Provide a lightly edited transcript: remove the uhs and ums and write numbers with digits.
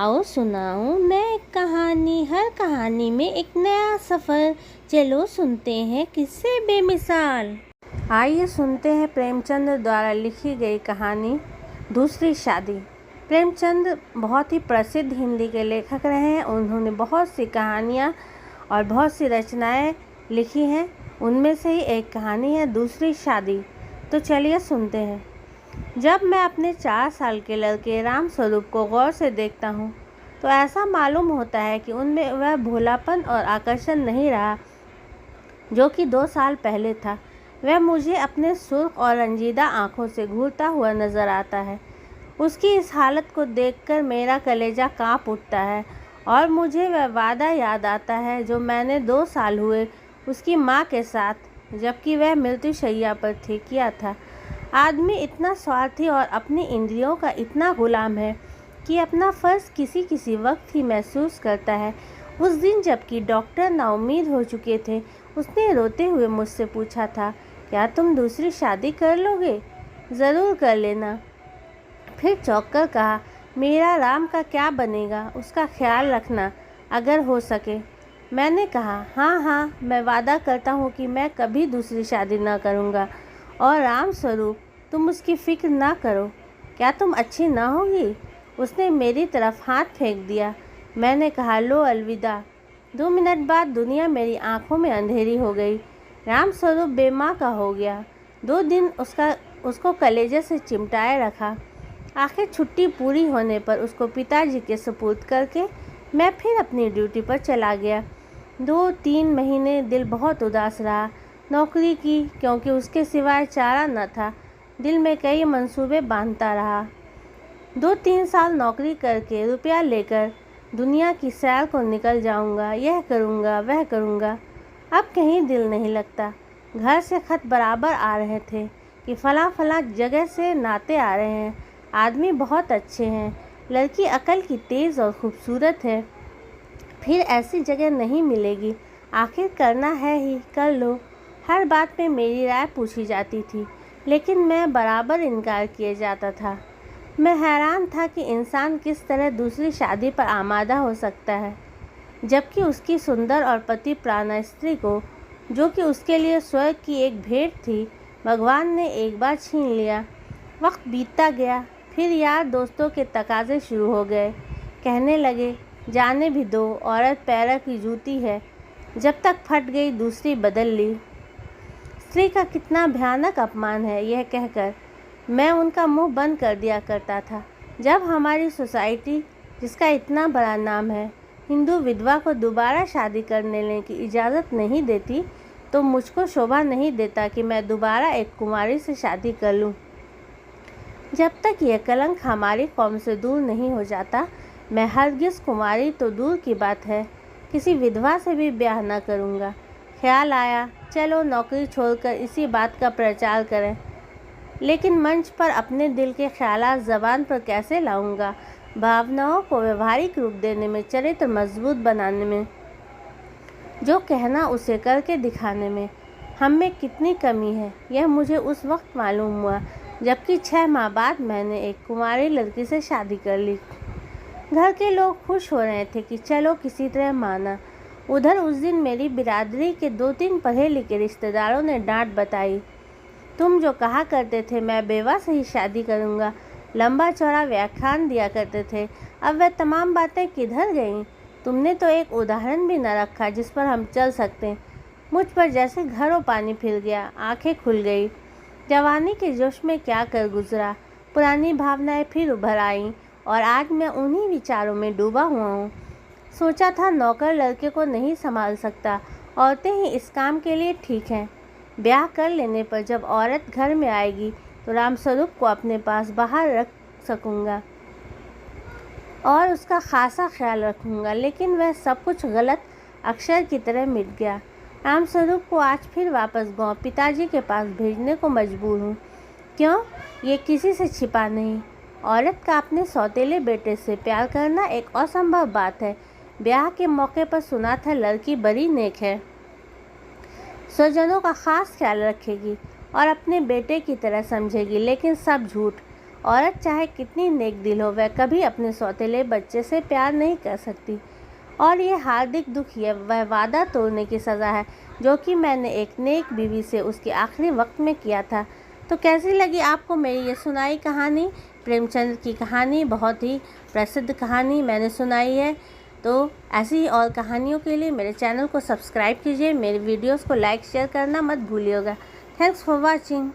आओ सुनाऊं मैं एक कहानी, हर कहानी में एक नया सफ़र। चलो सुनते हैं किस्से बेमिसाल। आइए सुनते हैं प्रेमचंद द्वारा लिखी गई कहानी दूसरी शादी। प्रेमचंद बहुत ही प्रसिद्ध हिंदी के लेखक रहे हैं। उन्होंने बहुत सी कहानियाँ और बहुत सी रचनाएं लिखी हैं। उनमें से ही एक कहानी है दूसरी शादी। तो चलिए सुनते हैं। जब मैं अपने 4 साल के लड़के राम स्वरूप को गौर से देखता हूँ तो ऐसा मालूम होता है कि उनमें वह भोलापन और आकर्षण नहीं रहा जो कि 2 साल पहले था। वह मुझे अपने सुर्ख और रंजीदा आँखों से घूरता हुआ नज़र आता है। उसकी इस हालत को देखकर मेरा कलेजा काँप उठता है और मुझे वह वादा याद आता है जो मैंने 2 साल हुए उसकी माँ के साथ, जबकि वह मृत्युशैया पर थी, किया था। आदमी इतना स्वार्थी और अपनी इंद्रियों का इतना गुलाम है कि अपना फ़र्ज़ किसी किसी वक्त ही महसूस करता है। उस दिन जबकि डॉक्टर नाउम्मीद हो चुके थे, उसने रोते हुए मुझसे पूछा था, क्या तुम दूसरी शादी कर लोगे? ज़रूर कर लेना। फिर चौंक कर कहा, मेरा राम का क्या बनेगा? उसका ख्याल रखना अगर हो सके। मैंने कहा, हाँ हाँ, मैं वादा करता हूँ कि मैं कभी दूसरी शादी न करूँगा। और राम स्वरूप, तुम उसकी फ़िक्र ना करो। क्या तुम अच्छी ना होगी? उसने मेरी तरफ हाथ फेंक दिया। मैंने कहा, लो अलविदा। 2 मिनट बाद दुनिया मेरी आंखों में अंधेरी हो गई। राम स्वरूप बेमाँ का हो गया। 2 दिन उसको कलेजे से चिमटाए रखा। आखिर छुट्टी पूरी होने पर उसको पिताजी के सुपुर्द करके मैं फिर अपनी ड्यूटी पर चला गया। 2-3 महीने दिल बहुत उदास रहा। नौकरी की, क्योंकि उसके सिवाय चारा न था। दिल में कई मंसूबे बांधता रहा। 2-3 साल नौकरी करके रुपया लेकर दुनिया की सैर को निकल जाऊंगा। यह करूंगा, वह करूंगा। अब कहीं दिल नहीं लगता। घर से खत बराबर आ रहे थे कि फला फला जगह से नाते आ रहे हैं, आदमी बहुत अच्छे हैं, लड़की अकल की तेज़ और खूबसूरत है, फिर ऐसी जगह नहीं मिलेगी। आखिर करना है ही, कर लो। हर बात में मेरी राय पूछी जाती थी, लेकिन मैं बराबर इनकार किए जाता था। मैं हैरान था कि इंसान किस तरह दूसरी शादी पर आमादा हो सकता है, जबकि उसकी सुंदर और पति प्राण स्त्री को, जो कि उसके लिए स्वर्ग की एक भेंट थी, भगवान ने एक बार छीन लिया। वक्त बीतता गया। फिर यार दोस्तों के तकाजे शुरू हो गए। कहने लगे, जाने भी दो, औरत पैर की जूती है, जब तक फट गई दूसरी बदल ली। स्त्री का कितना भयानक अपमान है, यह कहकर मैं उनका मुंह बंद कर दिया करता था। जब हमारी सोसाइटी, जिसका इतना बड़ा नाम है, हिंदू विधवा को दोबारा शादी करने की इजाज़त नहीं देती, तो मुझको शोभा नहीं देता कि मैं दोबारा एक कुंवारी से शादी कर लूं। जब तक यह कलंक हमारी कौम से दूर नहीं हो जाता, मैं हरगिज़ कुंवारी तो दूर की बात है, किसी विधवा से भी ब्याह न करूँगा। ख्याल आया, चलो नौकरी छोड़कर इसी बात का प्रचार करें। लेकिन मंच पर अपने दिल के ख्यालात ज़बान पर कैसे लाऊंगा? भावनाओं को व्यवहारिक रूप देने में, चरित्र मजबूत बनाने में, जो कहना उसे करके दिखाने में हम में कितनी कमी है, यह मुझे उस वक्त मालूम हुआ जबकि 6 माह बाद मैंने एक कुंवारी लड़की से शादी कर ली। घर के लोग खुश हो रहे थे कि चलो किसी तरह माना। उधर उस दिन मेरी बिरादरी के 2-3 पढ़े लिखे रिश्तेदारों ने डांट बताई। तुम जो कहा करते थे मैं बेवा से ही शादी करूँगा, लंबा चौड़ा व्याख्यान दिया करते थे, अब वह तमाम बातें किधर गईं? तुमने तो एक उदाहरण भी न रखा जिस पर हम चल सकते। मुझ पर जैसे घरों पानी फिर गया, आंखें खुल गई। जवानी के जोश में क्या कर गुजरा, पुरानी भावनाएं फिर उभर आईं और आज मैं उन्हीं विचारों में डूबा हुआ हूँ। सोचा था नौकर लड़के को नहीं संभाल सकता, औरतें ही इस काम के लिए ठीक हैं। ब्याह कर लेने पर जब औरत घर में आएगी तो रामस्वरूप को अपने पास बाहर रख सकूँगा और उसका खासा ख्याल रखूँगा। लेकिन वह सब कुछ गलत अक्षर की तरह मिट गया। रामस्वरूप को आज फिर वापस गांव पिताजी के पास भेजने को मजबूर हूँ। क्यों? ये किसी से छिपा नहीं। औरत का अपने सौतेले बेटे से प्यार करना एक असंभव बात है। ब्याह के मौके पर सुना था लड़की बड़ी नेक है, स्वजनों का खास ख्याल रखेगी और अपने बेटे की तरह समझेगी, लेकिन सब झूठ। औरत चाहे कितनी नेक दिल हो, वह कभी अपने सौतेले बच्चे से प्यार नहीं कर सकती। और ये हार्दिक दुख है, वह वादा तोड़ने की सज़ा है जो कि मैंने एक नेक बीवी से उसके आखिरी वक्त में किया था। तो कैसी लगी आपको मेरी ये सुनाई कहानी? प्रेमचंद की कहानी बहुत ही प्रसिद्ध कहानी मैंने सुनाई है। तो ऐसी ही और कहानियों के लिए मेरे चैनल को सब्सक्राइब कीजिए, मेरे वीडियोस को लाइक शेयर करना मत भूलिएगा। Thanks for watching.